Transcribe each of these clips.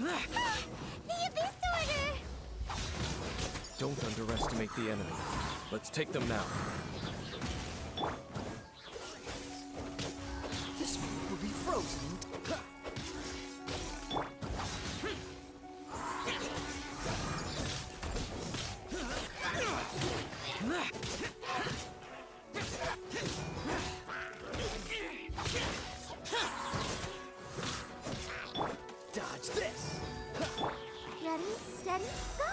The Abyss Order! Don't underestimate the enemy. Let's take them now. This one will be frozen. Dodge this! Ready, steady, go!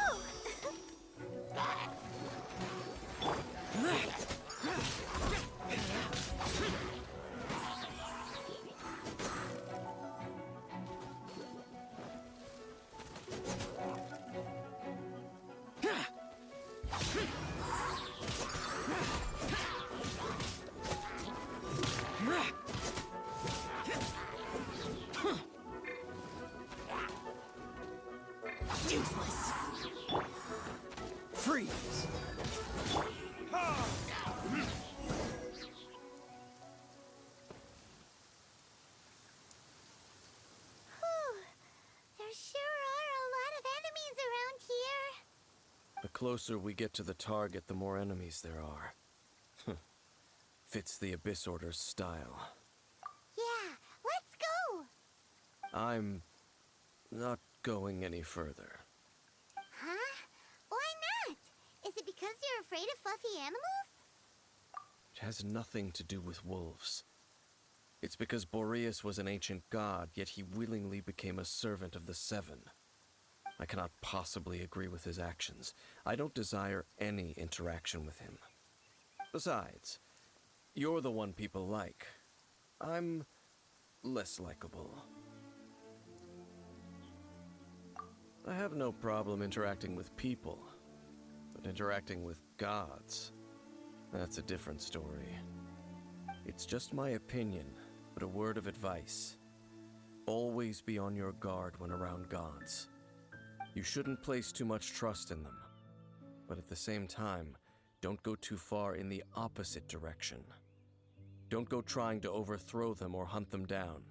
Useless! Freeze! Whew. There sure are a lot of enemies around here. The closer we get to the target, the more enemies there are. Fits the Abyss Order's style. Yeah, let's go! I'm not going any further. Huh? Why not? Is it because you're afraid of fluffy animals? It has nothing to do with wolves. It's because Boreas was an ancient god, yet he willingly became a servant of the Seven. I cannot possibly agree with his actions. I don't desire any interaction with him. Besides, you're the one people like. I'm less likable. I have no problem interacting with people, but interacting with gods, that's a different story. It's just my opinion, but a word of advice. Always be on your guard when around gods. You shouldn't place too much trust in them, but at the same time, don't go too far in the opposite direction. Don't go trying to overthrow them or hunt them down,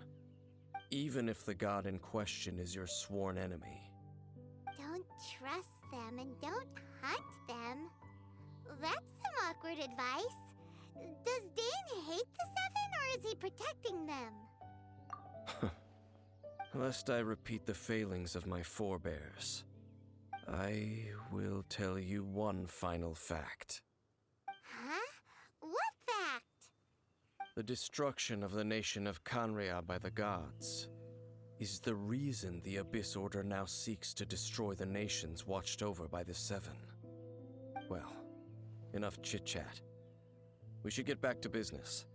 even if the god in question is your sworn enemy. Don't trust them and don't hunt them. That's some awkward advice. Does Dane hate the Seven, or is he protecting them? Lest I repeat the failings of my forebears, I will tell you one final fact. Huh? What fact? The destruction of the nation of Canria by the gods is the reason the Abyss Order now seeks to destroy the nations watched over by the Seven. Well, enough chit-chat. We should get back to business.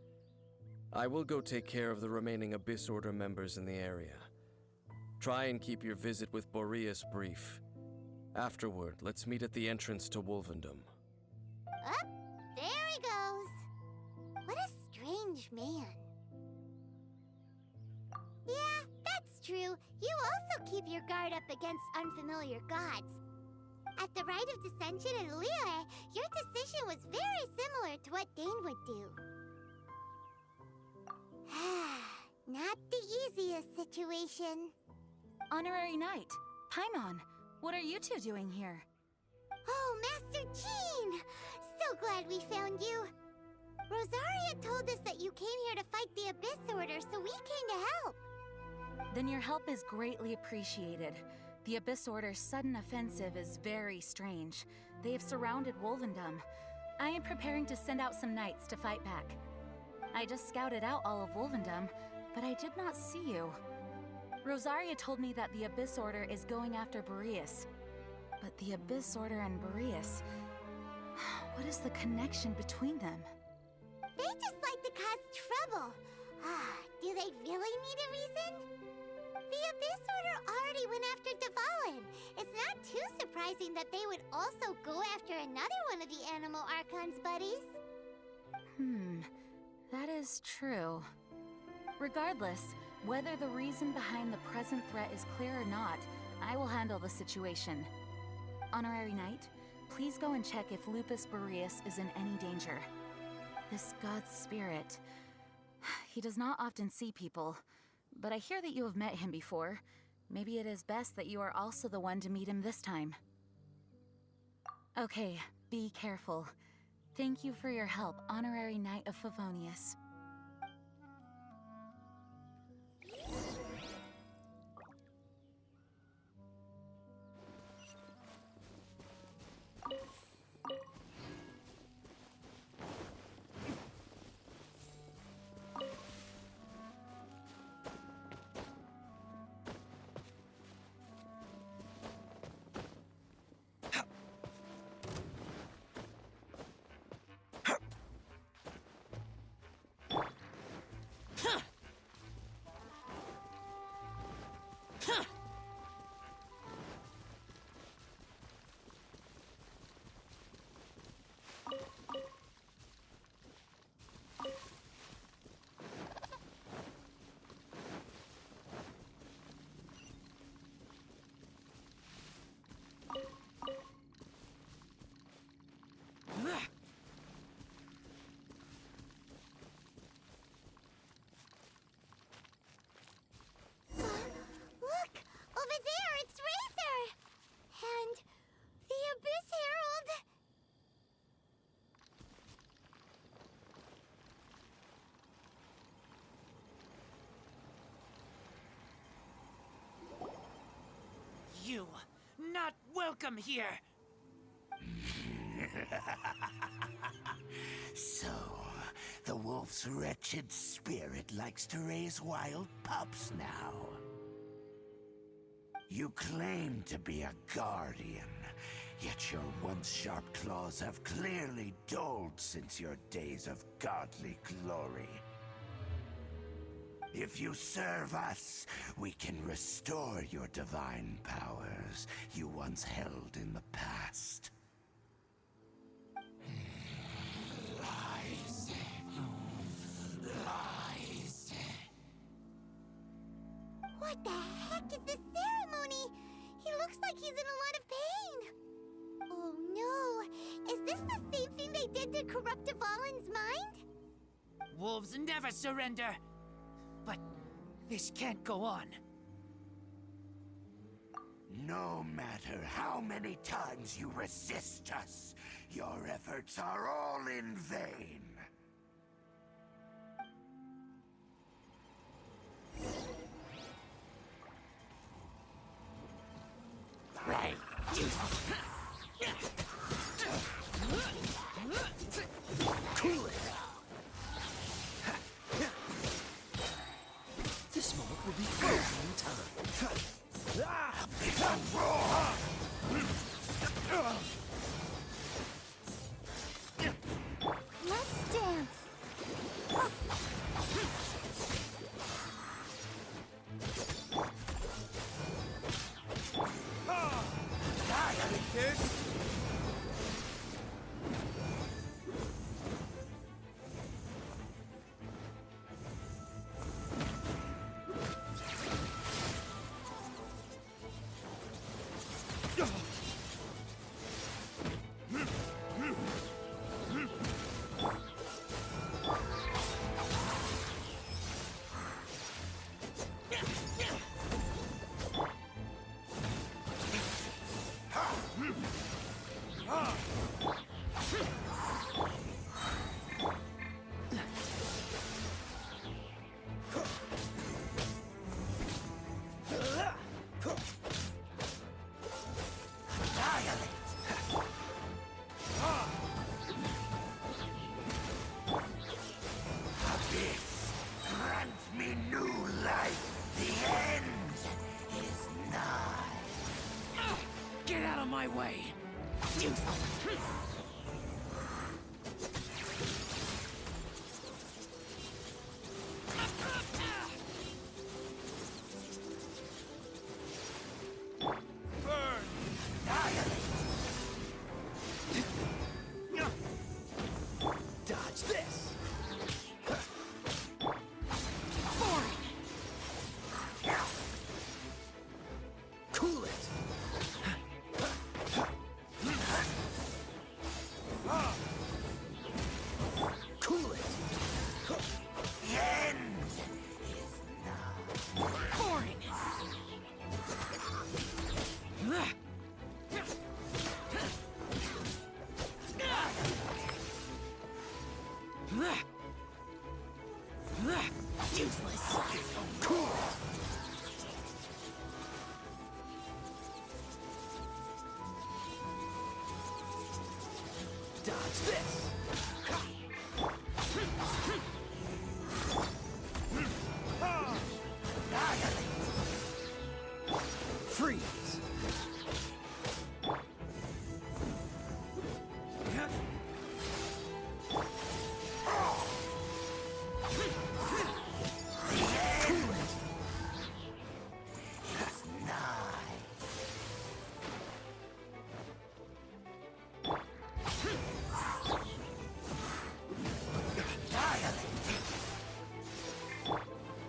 I will go take care of the remaining Abyss Order members in the area. Try and keep your visit with Boreas brief. Afterward, let's meet at the entrance to Wolvendom. Up, there he goes. What a strange man. Yeah, that's true. You also keep your guard up against unfamiliar gods. At the Rite of Dissension in Liyue, your decision was very similar to what Dane would do. Not the easiest situation. Honorary Knight, Paimon, what are you two doing here? Oh, Master Jean! So glad we found you. Rosaria told us that you came here to fight the Abyss Order, so we came to help. Then your help is greatly appreciated. The Abyss Order's sudden offensive is very strange. They have surrounded Wolvendom. I am preparing to send out some knights to fight back. I just scouted out all of Wolvendom, but I did not see you. Rosaria told me that the Abyss Order is going after Boreas. But the Abyss Order and Boreas... what is the connection between them? They just like to cause trouble. Do they really need a reason? The Abyss Order already went after Devalin. It's not too surprising that they would also go after another one of the Animal Archon's buddies. That is true. Regardless, whether the reason behind the present threat is clear or not, I will handle the situation. Honorary Knight, please go and check if Lupus Boreas is in any danger. This god's spirit... he does not often see people, but I hear that you have met him before. Maybe it is best that you are also the one to meet him this time. Okay, be careful. Thank you for your help, Honorary Knight of Favonius. Look! Over there, it's Razor! And the Abyss Herald! You, not welcome here! So, the wolf's wretched spirit likes to raise wild pups now. You claim to be a guardian, yet your once sharp claws have clearly dulled since your days of godly glory. If you serve us, we can restore your divine powers you once held in the past. Lies. Lies. What the heck is this ceremony? He looks like he's in a lot of pain. Oh no! Is this the same thing they did to corrupt Dvalin's mind? Wolves never surrender! But this can't go on. No matter how many times you resist us, your efforts are all in vain. Right. Cool it! This moment will be frozen in time. Become raw! Let's dance. My way. Dodge this. Cool it. Cool it. The end is nigh. Boring. Useless. Dodge this. Freeze.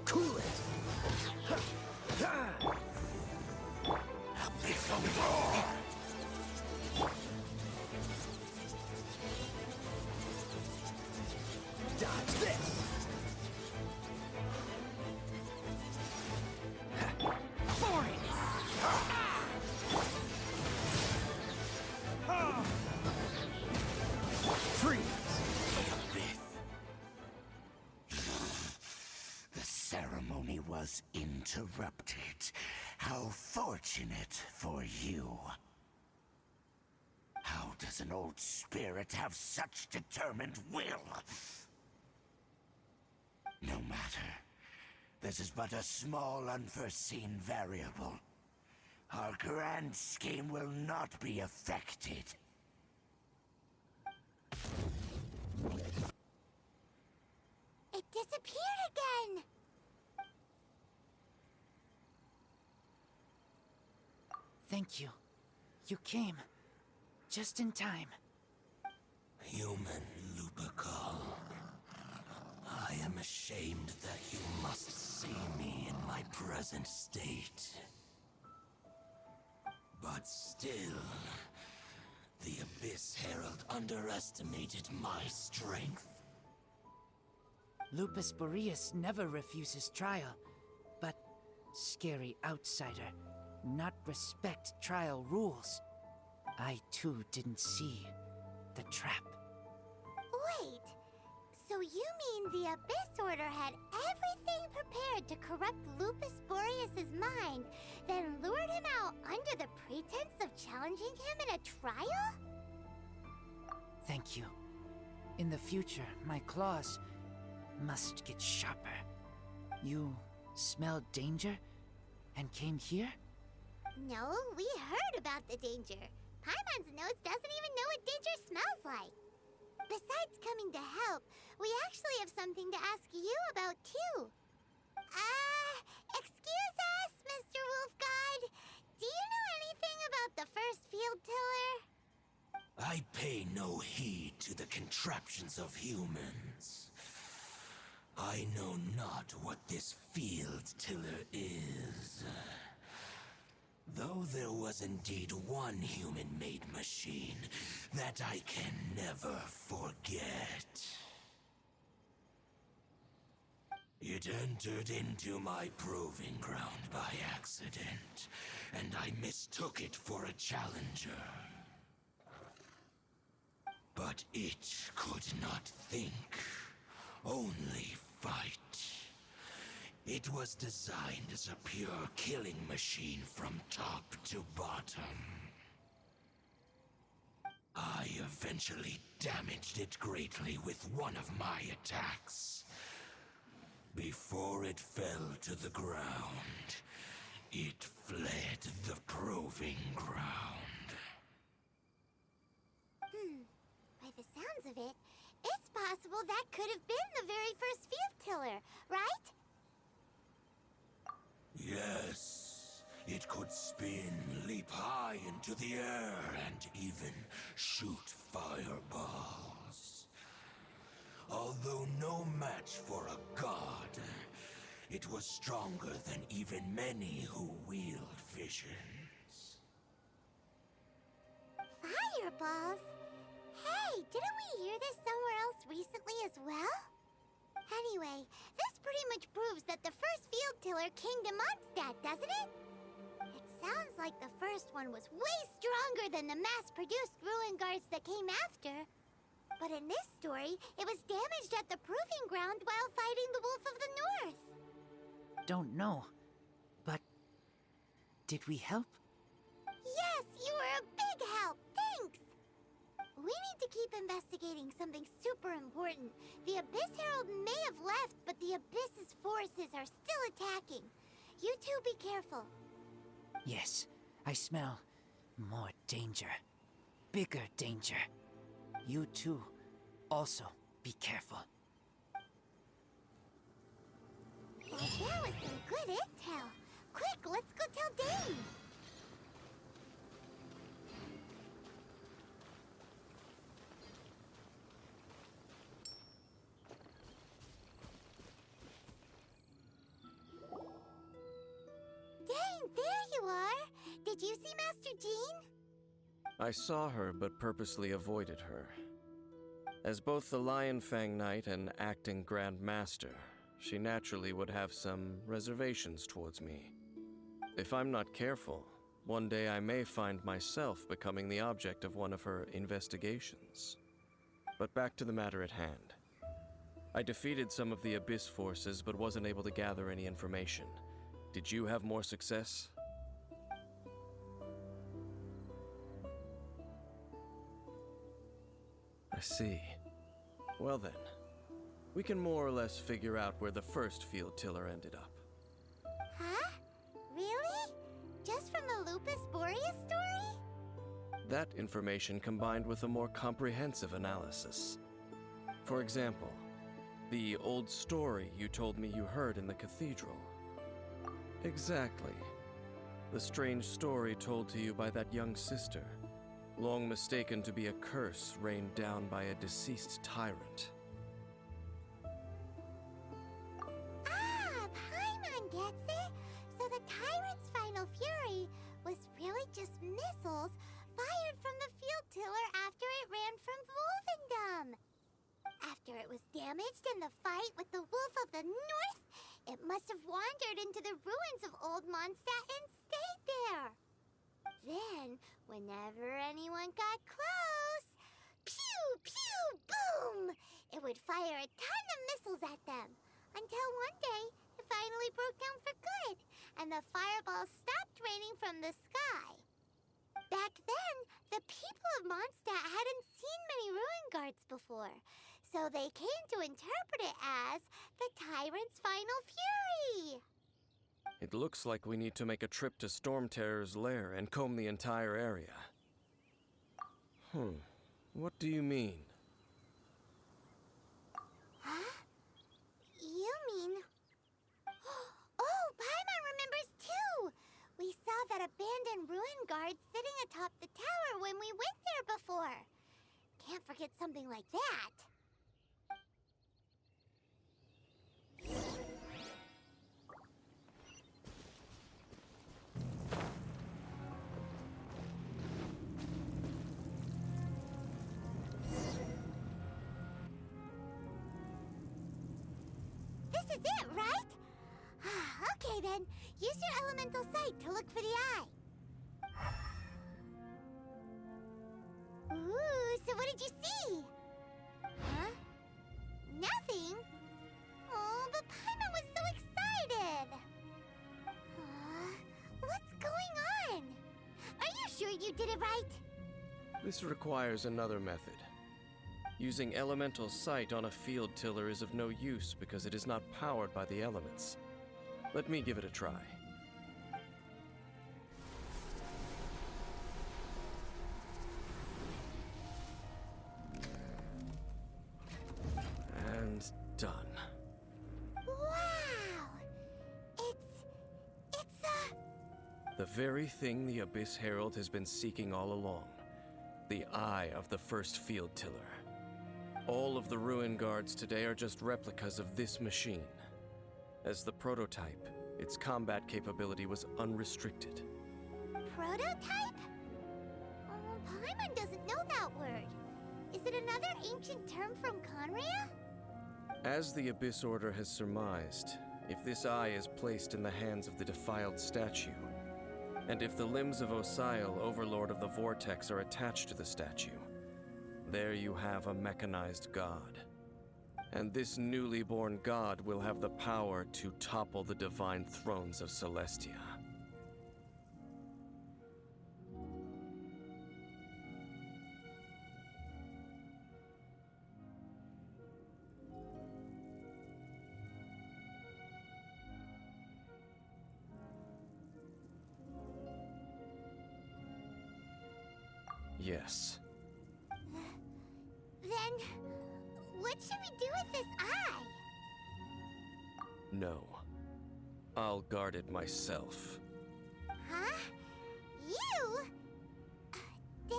Cool it. Dodge this. Boring. Freeze. The ceremony was interrupted. How fortunate for you. How does an old spirit have such determined will? No matter. This is but a small, unforeseen variable. Our grand scheme will not be affected. It disappeared again! Thank you. You came. Just in time. Human Lupercal, I am ashamed that you must see me in my present state. But still, the Abyss Herald underestimated my strength. Lupus Boreas never refuses trial, but scary outsider, not respect trial rules. I too didn't see the trap. Wait, so you mean the Abyss Order had everything prepared to corrupt Lupus Boreas' mind, then lured him out under the pretense of challenging him in a trial? Thank you. In the future, my claws must get sharper. You smelled danger and came here? No, we heard about the danger. Paimon's nose doesn't even know what danger smells like. Besides coming to help, we actually have something to ask you about too. Excuse us, Mr. Wolf God. Do you know anything about the first field tiller? I pay no heed to the contraptions of humans. I know not what this field tiller is. Though there was indeed one human-made machine that I can never forget. It entered into my proving ground by accident, and I mistook it for a challenger. But it could not think, only fight. It was designed as a pure killing machine from top to bottom. I eventually damaged it greatly with one of my attacks. Before it fell to the ground, it fled the proving ground. By the sounds of it, it's possible that could have been the very first field tiller, right? Yes, it could spin, leap high into the air, and even shoot fireballs. Although no match for a god, it was stronger than even many who wield visions. Fireballs? Hey, didn't we hear this somewhere else recently as well? Anyway, this pretty much proves that the first field tiller came to Mondstadt, doesn't it? It sounds like the first one was way stronger than the mass-produced ruin guards that came after. But in this story, it was damaged at the proving ground while fighting the Wolf of the North. Don't know. But did we help? Yes, you were a big help. Thanks. We need to keep investigating something super important. The Abyss Herald may have left, but the Abyss's forces are still attacking. You two be careful. Yes, I smell more danger. Bigger danger. You too, also be careful. Well, that was some good intel. Quick, let's go tell Dane. Dane, there you are. Did you see Master Jean? I saw her, but purposely avoided her. As both the Lion Fang Knight and acting Grand Master, she naturally would have some reservations towards me. If I'm not careful, one day I may find myself becoming the object of one of her investigations. But back to the matter at hand. I defeated some of the Abyss forces, but wasn't able to gather any information. Did you have more success? I see. Well then, we can more or less figure out where the first field tiller ended up. Huh? Really? Just from the Lupus Boreas story? That information combined with a more comprehensive analysis. For example, the old story you told me you heard in the cathedral. Exactly. The strange story told to you by that young sister, long mistaken to be a curse rained down by a deceased tyrant. Ah, Paimon gets it! So the tyrant's final fury was really just missiles fired from the field tiller after it ran from Wolvendom. After it was damaged in the fight with the Wolf of the North, it must have wandered into the ruins of Old Mondstadt and stayed there. Then, whenever anyone got close, pew, pew, boom! It would fire a ton of missiles at them. Until one day, it finally broke down for good, and the fireballs stopped raining from the sky. Back then, the people of Mondstadt hadn't seen many ruin guards before, so they came to interpret it as the tyrant's final fury. It looks like we need to make a trip to Storm Terror's lair and comb the entire area. What do you mean? Huh? You mean... Oh, Paimon remembers too! We saw that abandoned ruin guard sitting atop the tower when we went there before. Can't forget something like that. This is it, right? Okay then, use your elemental sight to look for the eye. Ooh, so what did you see? Huh? Nothing? Oh, but Paimon was so excited. What's going on? Are you sure you did it right? This requires another method. Using elemental sight on a field tiller is of no use because it is not powered by the elements. Let me give it a try. And done. Wow! It's The very thing the Abyss Herald has been seeking all along. The eye of the first field tiller. All of the ruin guards today are just replicas of this machine. As the prototype, its combat capability was unrestricted. prototype? Oh, Paimon doesn't know that word. Is it another ancient term from Conria? As the Abyss Order has surmised, if this eye is placed in the hands of the defiled statue, and if the limbs of Osiel, Overlord of the Vortex, are attached to the statue, There you have a mechanized god. And this newly born god will have the power to topple the divine thrones of Celestia. Yes. Then, what should we do with this eye? No. I'll guard it myself. Huh? You? Dane?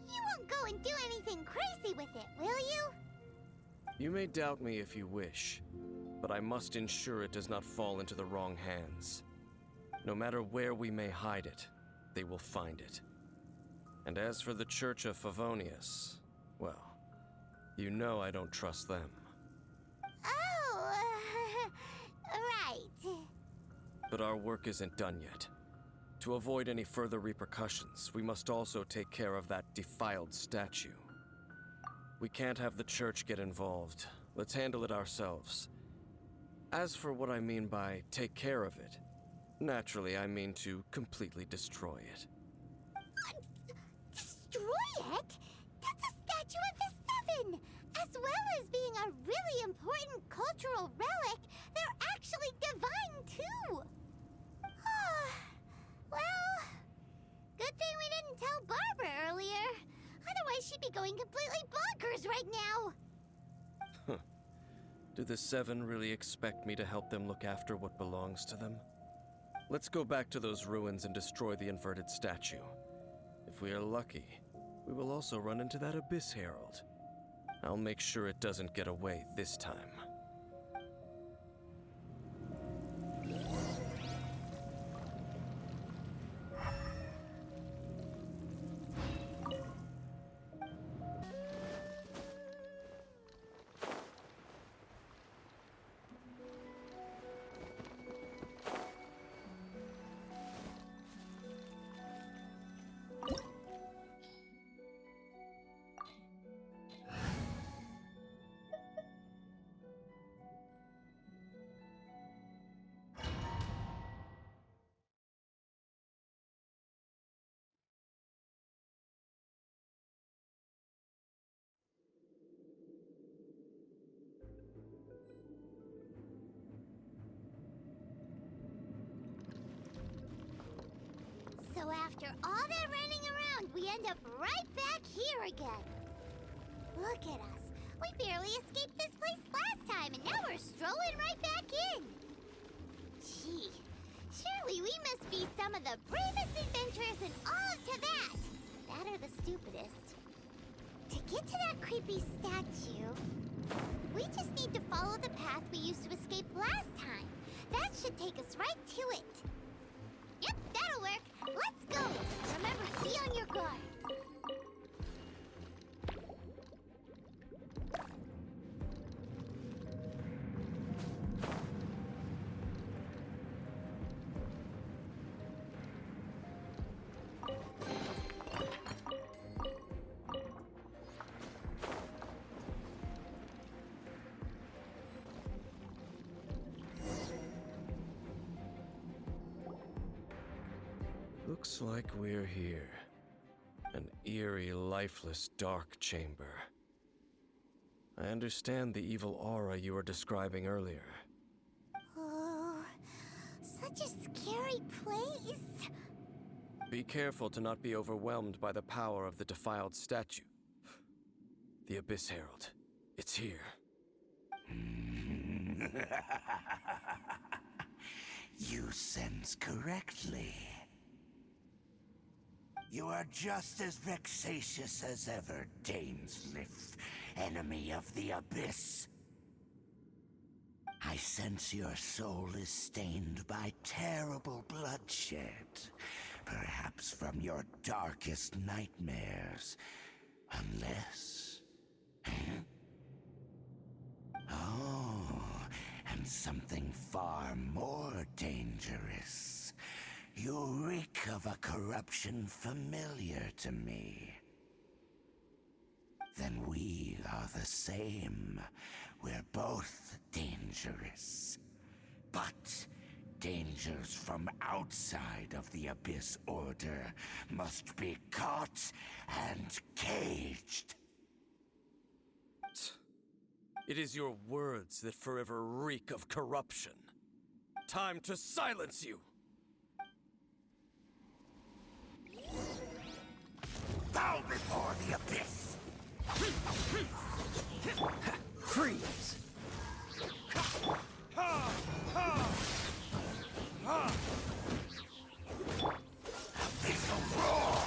You won't go and do anything crazy with it, will you? You may doubt me if you wish, but I must ensure it does not fall into the wrong hands. No matter where we may hide it, they will find it. And as for the Church of Favonius, well, you know I don't trust them. Oh, right. But our work isn't done yet. To avoid any further repercussions, we must also take care of that defiled statue. We can't have the Church get involved. Let's handle it ourselves. As for what I mean by take care of it, naturally I mean to completely destroy it. Destroy it? That's a statue of the Seven! As well as being a really important cultural relic, they're actually divine too! Well, good thing we didn't tell Barbara earlier. Otherwise she'd be going completely bonkers right now! Do the Seven really expect me to help them look after what belongs to them? Let's go back to those ruins and destroy the inverted statue. If we are lucky, we will also run into that Abyss Herald. I'll make sure it doesn't get away this time. So after all that running around, we end up right back here again. Look at us. We barely escaped this place last time, and now we're strolling right back in. Gee, surely we must be some of the bravest adventurers in all of Teyvat. That or the stupidest. To get to that creepy statue, we just need to follow the path we used to escape last time. That should take us right to it. Yep, that'll work. Let's go. Remember, be on your guard. Looks like we're here. An eerie, lifeless, dark chamber. I understand the evil aura you were describing earlier. Oh, such a scary place. Be careful to not be overwhelmed by the power of the defiled statue. The Abyss Herald. It's here. You sense correctly. You are just as vexatious as ever, Dainsliff, enemy of the Abyss. I sense your soul is stained by terrible bloodshed, perhaps from your darkest nightmares, unless... Oh, and something far more dangerous. You reek of a corruption familiar to me. then we are the same. We're both dangerous. But dangers from outside of the Abyss Order must be caught and caged. It is your words that forever reek of corruption. Time to silence you! Bow before the Abyss! Freeze! Abyssal roar!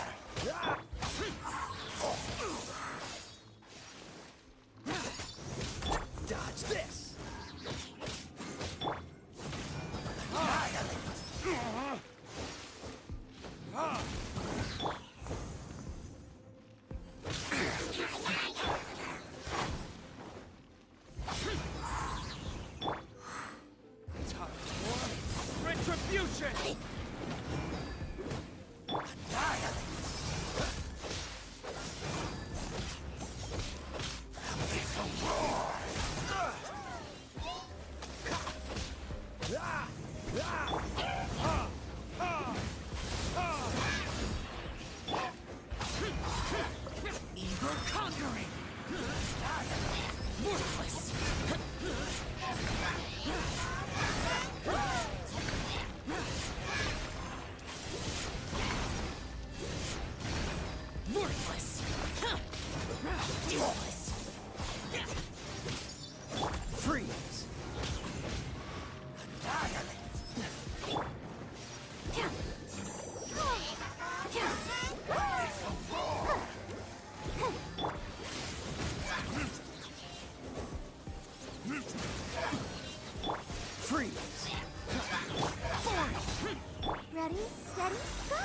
Dodge this! Retribution! Evil conquering! Worthless! Worthless! Useless! Freeze! Freeze! Ready, steady, go!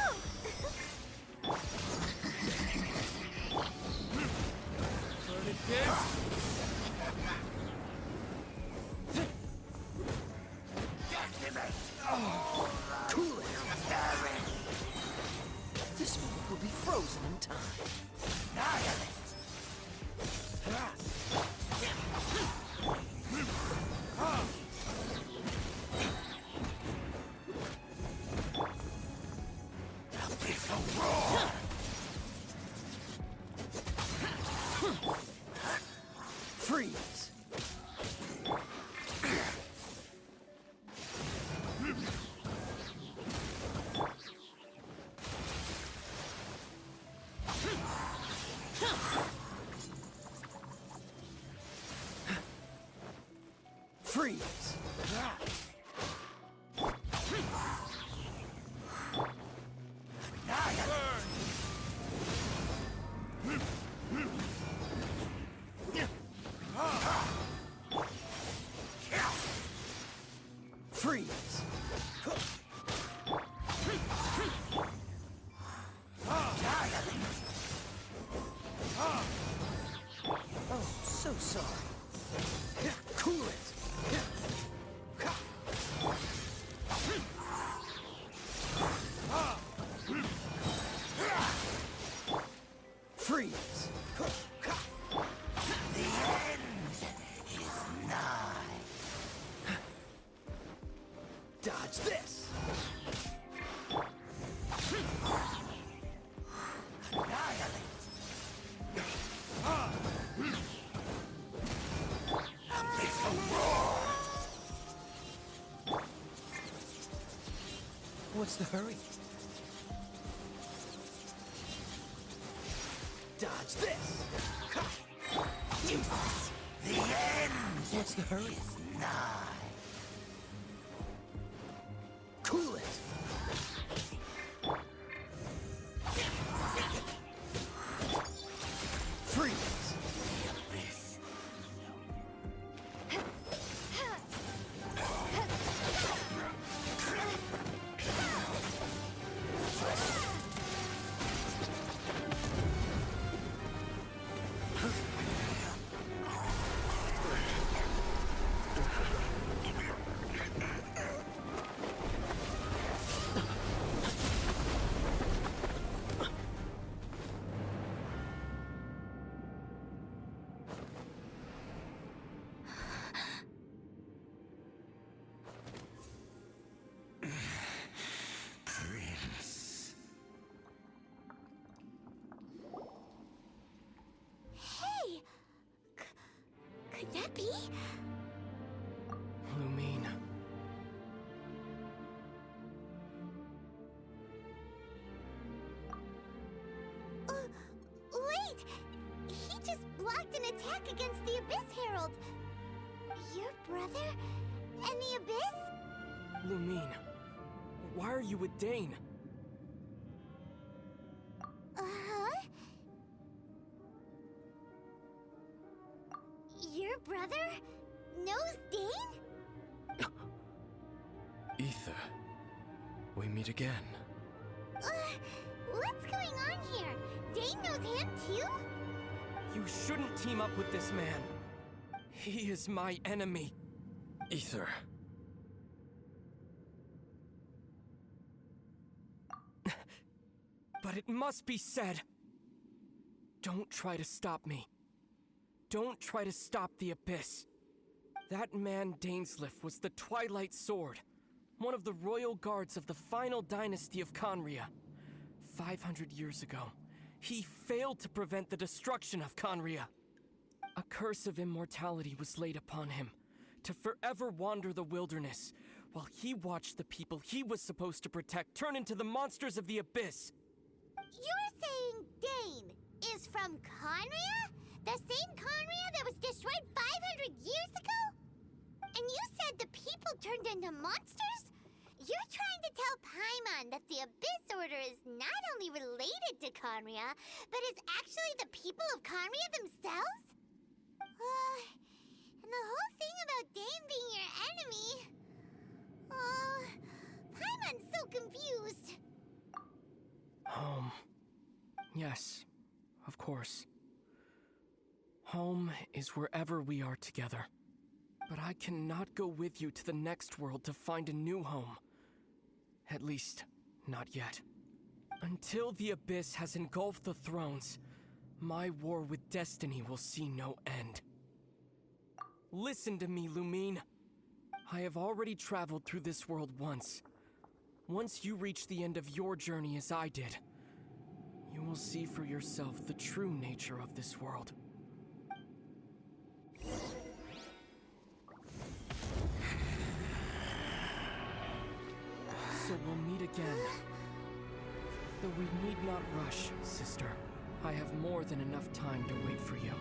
Cool it! This one will be frozen in time. Abyssal roar! Freeze! Freeze! Freeze! Oh, so sorry. Cool it! Freeze! The end is nigh. Dodge this! What's the hurry? Dodge this! Useless! The end What's the hurry? is nigh. Cool it! Freeze! Abyss. could that be? Lumine. Wait! He just blocked an attack against the Abyss Herald! Your brother? And the Abyss? Lumine. Why are you with Dane? Uh-huh? Your brother knows Dane? Aether, we meet again. What's going on here? Dane knows him too? You shouldn't team up with this man. He is my enemy. Aether. But it must be said. Don't try to stop me. Don't try to stop the Abyss. That man Dainsleif was the Twilight Sword, one of the royal guards of the final dynasty of Conria. 500 years ago, he failed to prevent the destruction of Conria. A curse of immortality was laid upon him, to forever wander the wilderness, while he watched the people he was supposed to protect turn into the monsters of the Abyss. You're saying Dane is from Conria? The same Conria that was destroyed 500 years ago? And you said the people turned into monsters? You're trying to tell Paimon that the Abyss Order is not only related to Conria, but is actually the people of Conria themselves? And the whole thing about Dane being your enemy... Paimon's so confused. Home. Yes, of course. Home is wherever we are together. But I cannot go with you to the next world to find a new home. At least, not yet. Until the Abyss has engulfed the thrones, my war with destiny will see no end. Listen to me, Lumine. I have already traveled through this world once. Once you reach the end of your journey as I did, you will see for yourself the true nature of this world. So we'll meet again. Though we need not rush, sister. I have more than enough time to wait for you.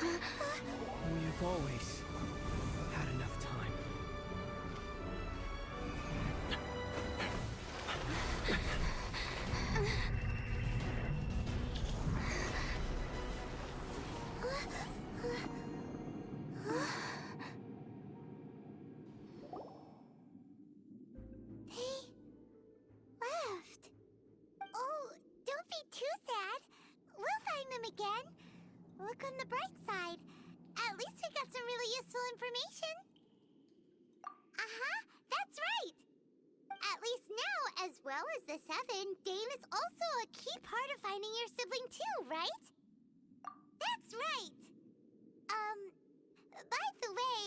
We have always had enough time. Left. Oh, don't be too sad. We'll find them again. Look on the bright side. At least we got some really useful information. Uh-huh, that's right. At least now, as well as the Seven, Dane is also a key part of finding your sibling too, right? That's right. By the way,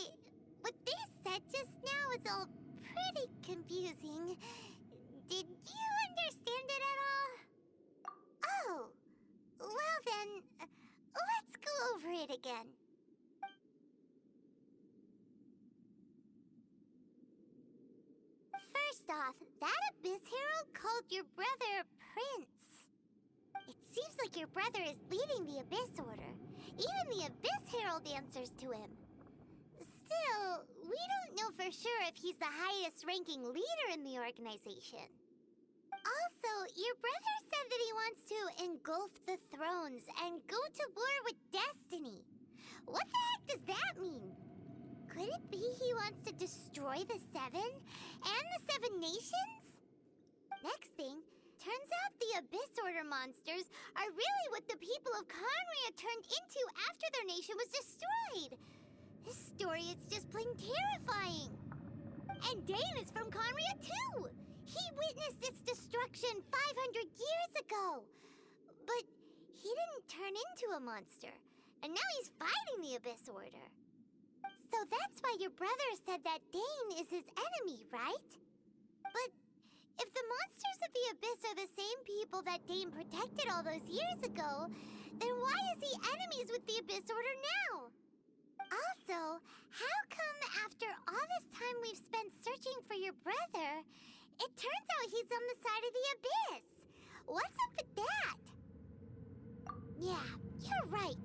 what they said just now is all pretty confusing. Did you understand it at all? Oh, well then, let's go over it again. First off, that Abyss Herald called your brother Prince. It seems like your brother is leading the Abyss Order. Even the Abyss Herald answers to him. Still, we don't know for sure if he's the highest-ranking leader in the organization. Also, your brother said that he wants to engulf the thrones and go to war with destiny. What the heck does that mean? Could it be he wants to destroy the Seven and the Seven Nations? Next thing, turns out the Abyss Order monsters are really what the people of Conria turned into after their nation was destroyed. This story is just plain terrifying. And Dane is from Conria too. He witnessed its destruction 500 years ago. But he didn't turn into a monster. And now he's fighting the Abyss Order. So that's why your brother said that Dane is his enemy, right? But If the monsters of the Abyss are the same people that Dane protected all those years ago, then why is he enemies with the Abyss Order now? Also, how come after all this time we've spent searching for your brother, it turns out he's on the side of the Abyss? What's up with that? Yeah, you're right.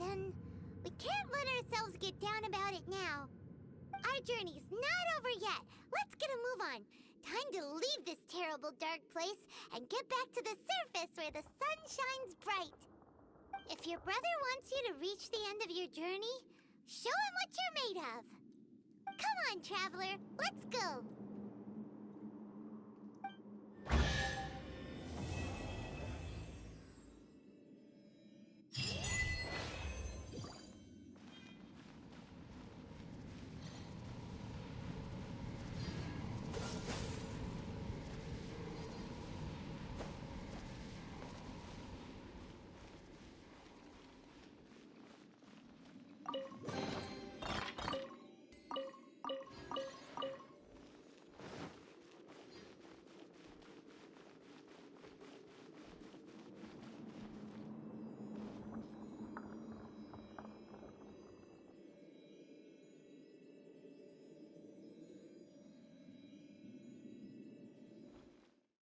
Then we can't let ourselves get down about it now. Our journey's not over yet. Let's get a move on. Time to leave this terrible dark place and get back to the surface where the sun shines bright. If your brother wants you to reach the end of your journey, show him what you're made of. Come on, traveler, let's go.